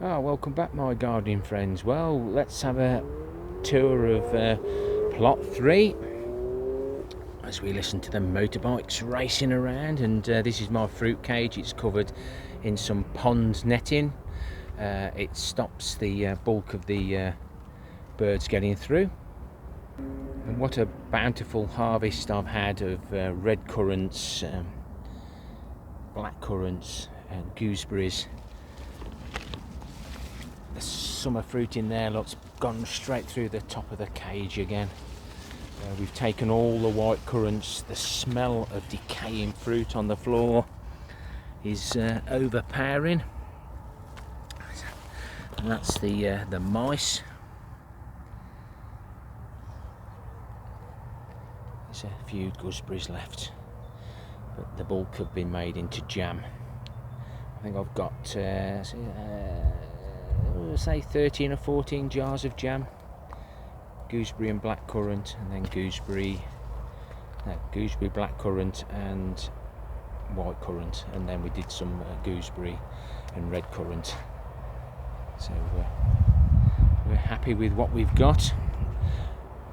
Welcome back, my gardening friends. Well, let's have a tour of plot 3 as we listen to the motorbikes racing around. And this is my fruit cage. It's covered in some pond netting. It stops the bulk of the birds getting through. And what a bountiful harvest I've had of red currants, black currants and gooseberries. The summer fruit in there looks gone straight through the top of the cage again. We've taken all the white currants. The smell of decaying fruit on the floor is overpowering, and that's the mice. There's a few gooseberries left, but the bulk have been made into jam. I think I've got say 13 or 14 jars of jam, gooseberry and blackcurrant, and then gooseberry, blackcurrant and white currant, and then we did some gooseberry and red currant. So we're happy with what we've got.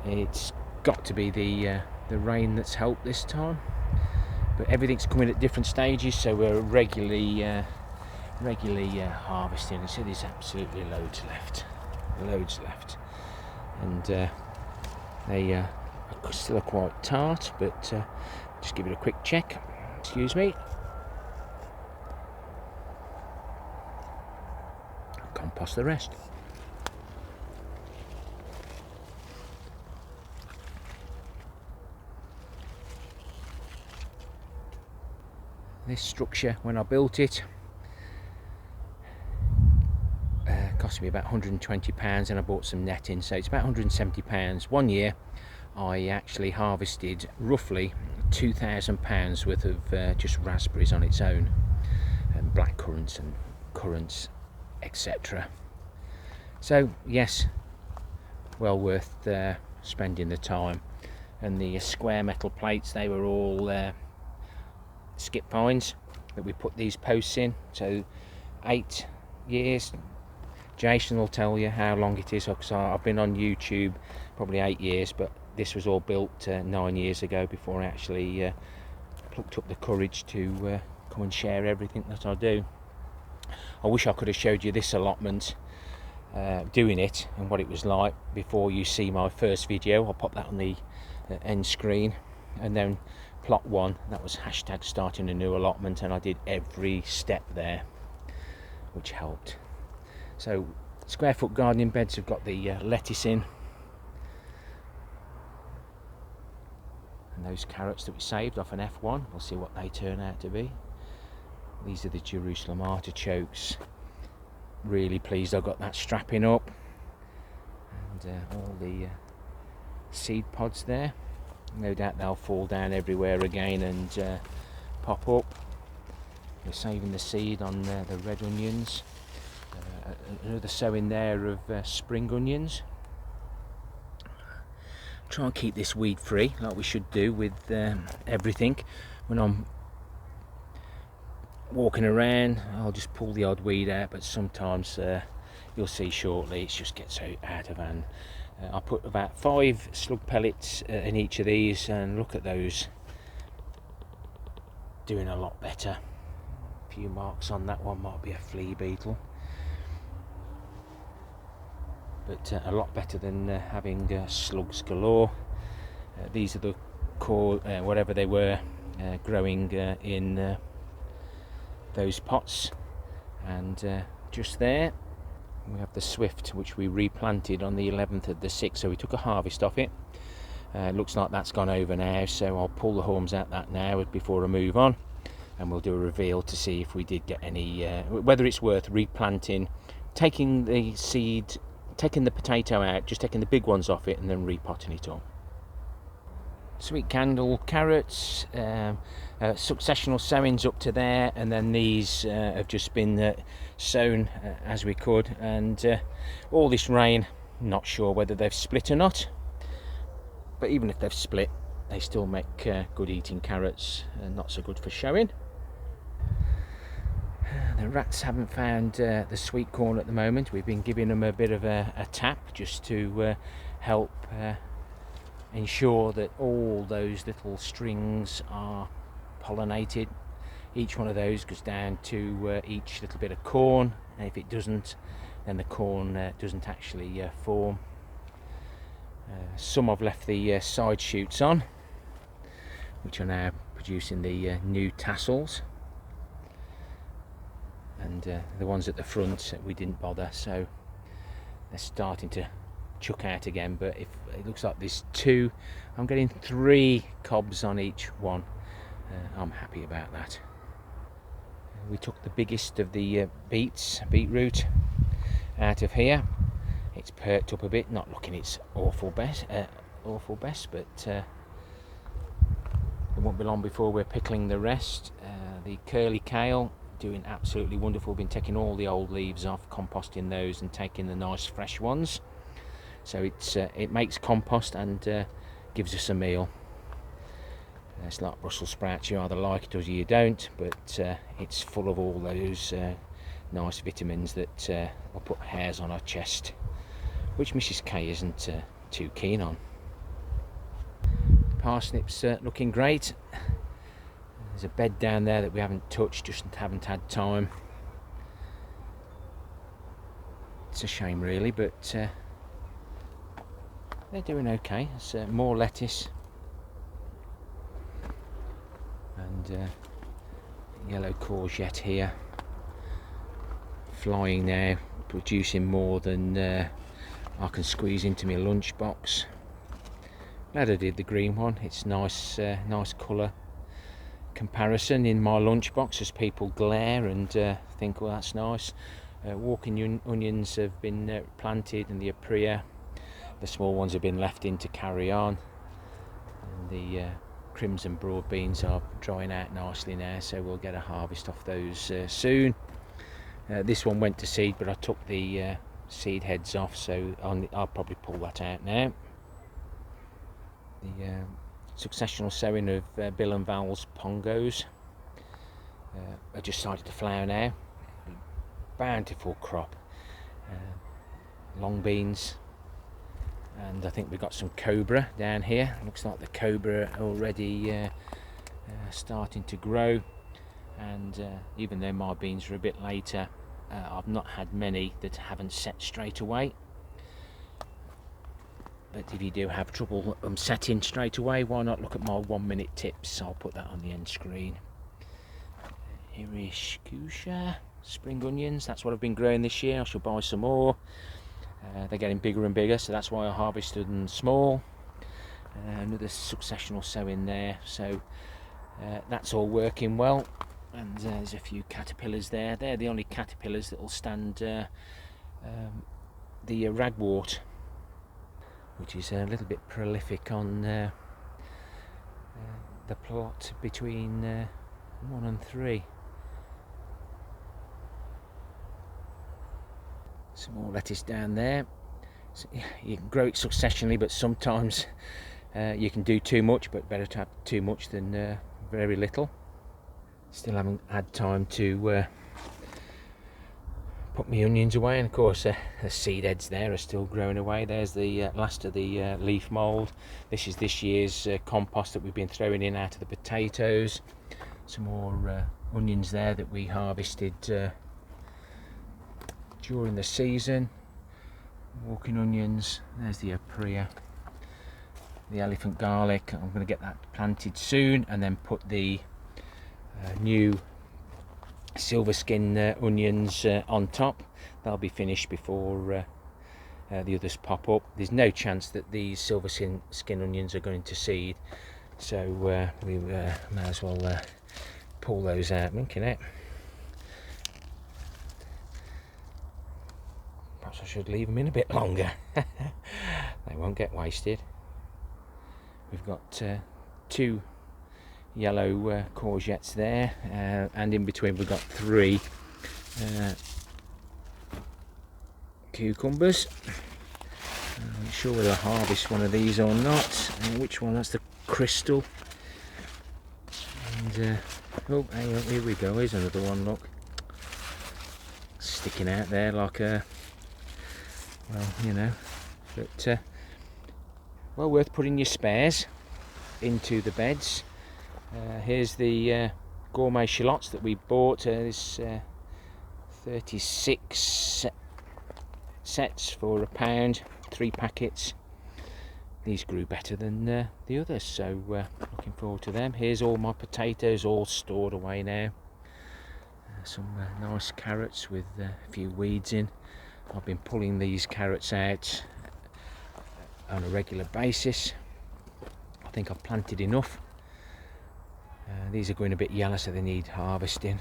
It's got to be the rain that's helped this time, but everything's coming at different stages, so we're regularly harvesting. So there's absolutely loads left, and they are still quite tart, but just give it a quick check. Excuse me. Compost the rest. This structure, when I built it, cost me about £120, and I bought some netting, so it's about £170. 1 year I actually harvested roughly £2,000 worth of just raspberries on its own, and black currants and currants, etc. So yes, well worth spending the time. And the square metal plates, they were all skip pines that we put these posts in. So 8 years. Jason will tell you how long it is, because I've been on YouTube probably 8 years, but this was all built 9 years ago, before I actually plucked up the courage to come and share everything that I do. I wish I could have showed you this allotment doing it and what it was like before you see my first video. I'll pop that on the end screen. And then plot 1, that was hashtag starting a new allotment, and I did every step there, which helped. So square foot gardening beds have got the lettuce in, and those carrots that we saved off an F1, we'll see what they turn out to be. These are the Jerusalem artichokes. Really pleased I got that strapping up, and all the seed pods there. No doubt they'll fall down everywhere again and pop up. We're saving the seed on the red onions. Another sowing there of spring onions. Try and keep this weed free, like we should do with everything. When I'm walking around, I'll just pull the odd weed out, but sometimes you'll see shortly it just gets out of hand. I put about 5 slug pellets in each of these, and look at those, doing a lot better. A few marks on that one, might be a flea beetle, but a lot better than having slugs galore. These are the whatever they were, growing in those pots. And just there we have the swift, which we replanted on the 11th of the 6th, so we took a harvest off it. Looks like that's gone over now, so I'll pull the horns out that now before I move on, and we'll do a reveal to see if we did get any, whether it's worth replanting, taking the seed, taking the potato out, just taking the big ones off it and then repotting it on. Sweet candle carrots, successional sowings up to there, and then these have just been sown as we could. And all this rain, not sure whether they've split or not, but even if they've split, they still make good eating carrots, and not so good for showing. The rats haven't found the sweet corn at the moment. We've been giving them a bit of a tap just to help ensure that all those little strings are pollinated. Each one of those goes down to each little bit of corn, and if it doesn't, then the corn doesn't actually form. Some I've left the side shoots on, which are now producing the new tassels, and the ones at the front we didn't bother, so they're starting to chuck out again. But if it looks like there's 2, I'm getting 3 cobs on each one. I'm happy about that. We took the biggest of the beetroot out of here. It's perked up a bit, not looking its awful best, but it won't be long before we're pickling the rest. The curly kale, doing absolutely wonderful. Been taking all the old leaves off, composting those and taking the nice fresh ones, so it makes compost and gives us a meal. It's like Brussels sprouts, you either like it or you don't, but it's full of all those nice vitamins that will put hairs on our chest, which Mrs. K isn't too keen on. The parsnips looking great. There's a bed down there that we haven't touched, just haven't had time. It's a shame really, but they're doing okay. There's more lettuce and yellow courgette here, flying now, producing more than I can squeeze into my lunchbox. Glad I did the green one. It's nice, nice colour comparison in my lunchbox as people glare and think, well, that's nice. Walking onions have been planted, and the aprea, the small ones, have been left in to carry on, and the crimson broad beans are drying out nicely now, so we'll get a harvest off those soon. This one went to seed, but I took the seed heads off, so I'll probably pull that out now. The successional sowing of Bill and Val's pongos are just started to flower now. Bountiful crop. Long beans, and I think we've got some cobra down here. Looks like the cobra already starting to grow, and even though my beans are a bit later, I've not had many that haven't set straight away. But if you do have trouble setting straight away, why not look at my 1-minute tips? I'll put that on the end screen. Hirishkusha spring onions, that's what I've been growing this year. I shall buy some more. They're getting bigger and bigger, so that's why I harvested them small. Another successional sowing there, so that's all working well. And there's a few caterpillars there. They're the only caterpillars that will stand the ragwort, which is a little bit prolific on the plot between 1 and 3. Some more lettuce down there. So, you can grow it successionally, but sometimes you can do too much, but better to have too much than very little. Still haven't had time to put my onions away, and of course the seed heads there are still growing away. There's the last of the leaf mould. This is this year's compost that we've been throwing in out of the potatoes. Some more onions there that we harvested during the season. Walking onions. There's the aprea, the elephant garlic. I'm going to get that planted soon, and then put the new silver skin onions on top. They'll be finished before the others pop up. There's no chance that these silver skin onions are going to seed, so we may as well pull those out. Looking at, perhaps I should leave them in a bit longer. They won't get wasted. We've got 2 yellow courgettes there, and in between we've got 3 cucumbers. I'm not sure whether I harvest one of these or not. Which one? That's the crystal. And oh, hang on, here we go. Here's another one. Look, sticking out there like a, well, you know, but well worth putting your spares into the beds. Here's the gourmet shallots that we bought. There's 36 sets for £1, 3 packets. These grew better than the others, so looking forward to them. Here's all my potatoes all stored away now. Some nice carrots with a few weeds in. I've been pulling these carrots out on a regular basis. I think I've planted enough. These are going a bit yellow, so they need harvesting.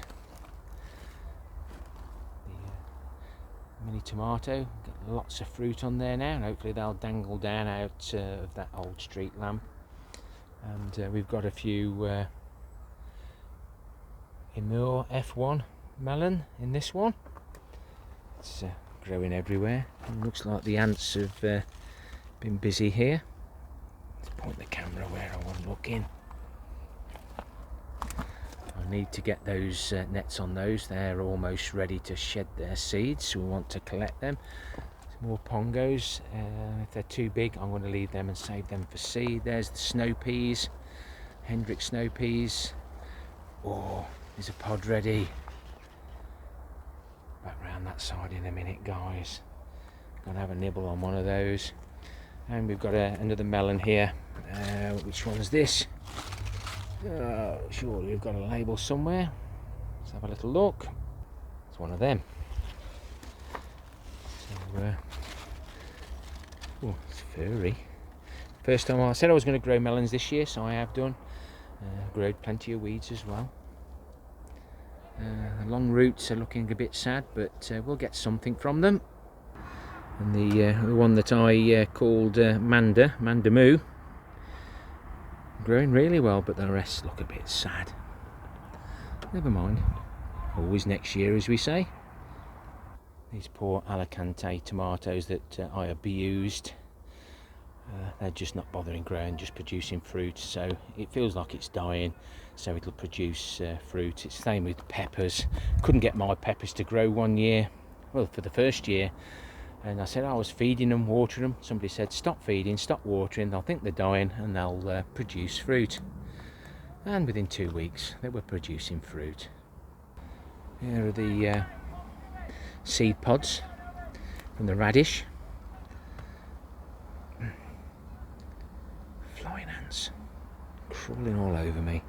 The mini tomato, got lots of fruit on there now, and hopefully they'll dangle down out of that old street lamp. And we've got a few Imur F1 melon in this one. It's growing everywhere. It looks like the ants have been busy here. Let's point the camera where I want to look in. I need to get those nets on those. They're almost ready to shed their seeds, so we want to collect them. Some more pongos. If they're too big, I'm going to leave them and save them for seed. There's the snow peas, Hendrick snow peas. Oh, there's a pod ready. Back round that side in a minute, guys. Gonna have a nibble on one of those. And we've got another melon here. Which one's this? Surely we've got a label somewhere. Let's have a little look. It's one of them. So, oh, it's furry. First time I said I was going to grow melons this year, so I have done. Growed plenty of weeds as well. The long roots are looking a bit sad, but we'll get something from them. And the one that I called Mandamoo, growing really well, but the rest look a bit sad. Never mind, always next year, as we say. These poor Alicante tomatoes that I abused, they're just not bothering growing, just producing fruit, so it feels like it's dying, so it'll produce fruit. It's the same with peppers. Couldn't get my peppers to grow one year, well, for the first year. And I said I was feeding them, watering them. Somebody said stop feeding, stop watering, they'll think they're dying and they'll produce fruit. And within 2 weeks they were producing fruit. Here are the seed pods from the radish. Flying ants crawling all over me.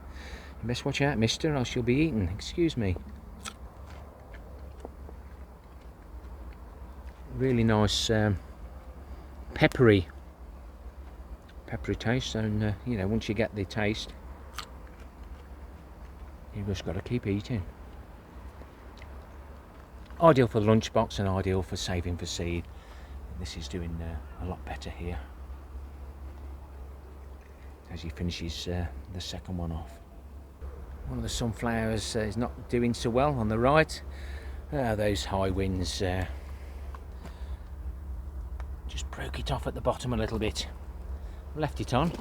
You best watch out, mister, or else you'll be eaten. Excuse me. Really nice peppery taste, and you know, once you get the taste, you've just got to keep eating. Ideal for the lunchbox and ideal for saving for seed. This is doing a lot better here as he finishes the second one off. One of the sunflowers is not doing so well on the right. Those high winds just broke it off at the bottom a little bit. Left it on,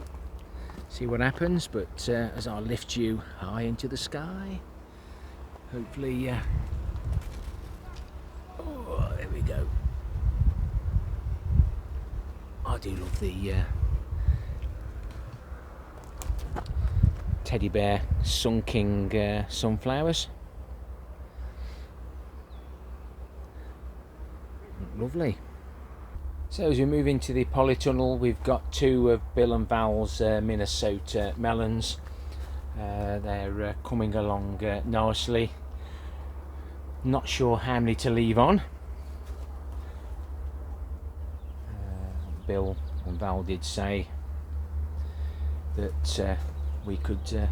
see what happens, but as I lift you high into the sky, hopefully oh, there we go. I do love the teddy bear Sun King sunflowers. Lovely. So as we move into the polytunnel, we've got two of Bill and Val's Minnesota melons. They're coming along nicely. Not sure how many to leave on. Bill and Val did say that we could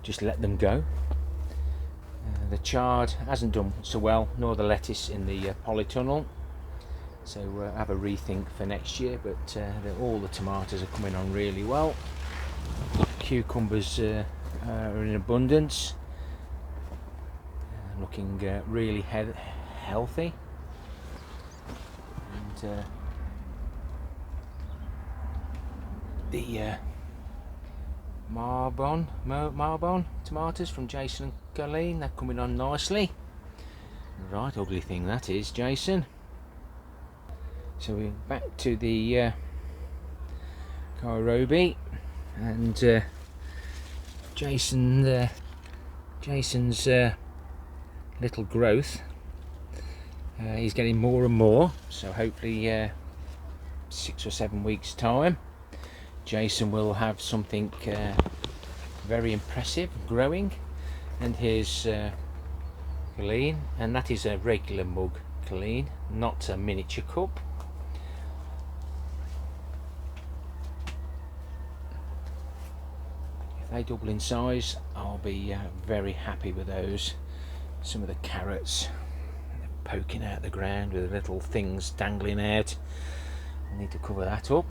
just let them go. The chard hasn't done so well, nor the lettuce in the polytunnel. So have a rethink for next year, but all the tomatoes are coming on really well. Cucumbers are in abundance, looking really healthy. And the Marbon tomatoes from Jason and Colleen, they're coming on nicely. Right, ugly thing that is, Jason. So we're back to the Kairobi, and Jason's little growth. He's getting more and more, so hopefully 6 or 7 weeks time Jason will have something very impressive growing. And here's Colleen, and that is a regular mug Colleen, not a miniature cup. If they double in size, I'll be very happy with those. Some of the carrots poking out the ground with little things dangling out. I need to cover that up.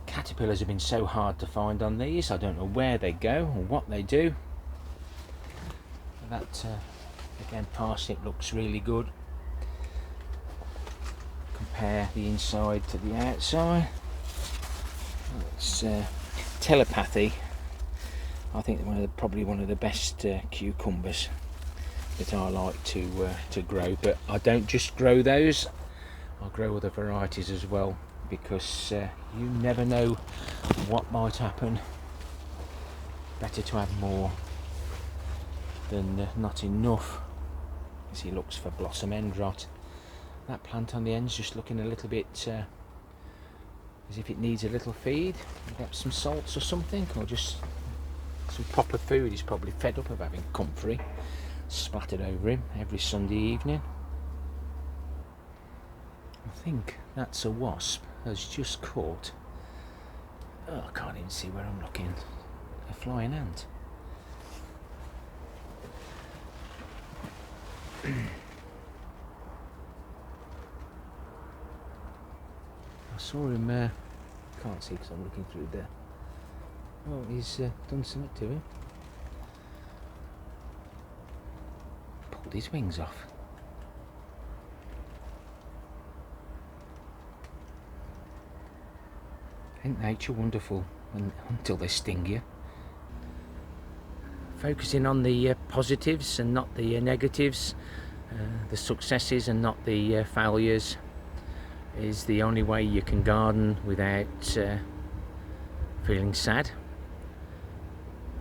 Caterpillars have been so hard to find on these. I don't know where they go or what they do. That again, parsnip looks really good. Compare the inside to the outside. It's telepathy. I think probably one of the best cucumbers that I like to grow. But I don't just grow those. I grow other varieties as well, because you never know what might happen. Better to have more than not enough. As he looks for blossom end rot. That plant on the end's just looking a little bit as if it needs a little feed. Perhaps some salts or something, or just some proper food. He's probably fed up of having comfrey splattered over him every Sunday evening. I think that's a wasp has just caught, oh, I can't even see where I'm looking, a flying ant. I saw him, can't see because I'm looking through there. Oh, he's done something to him. Pulled his wings off. Ain't nature wonderful until they sting you? Focusing on the positives and not the negatives, the successes and not the failures, is the only way you can garden without feeling sad.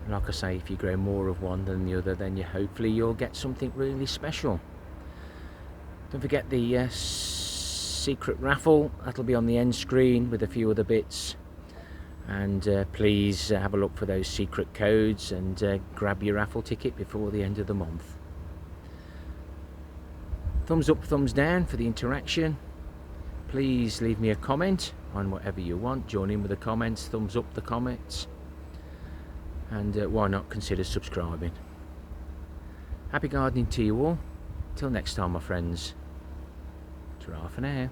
Like I say, if you grow more of one than the other, then hopefully you'll get something really special. Don't forget the secret raffle, that'll be on the end screen with a few other bits, and please have a look for those secret codes and grab your raffle ticket before the end of the month. Thumbs up, thumbs down for the interaction. Please leave me a comment on whatever you want. Join in with the comments, thumbs up the comments, and why not consider subscribing. Happy gardening to you all. Till next time, my friends. Ta-ra for now.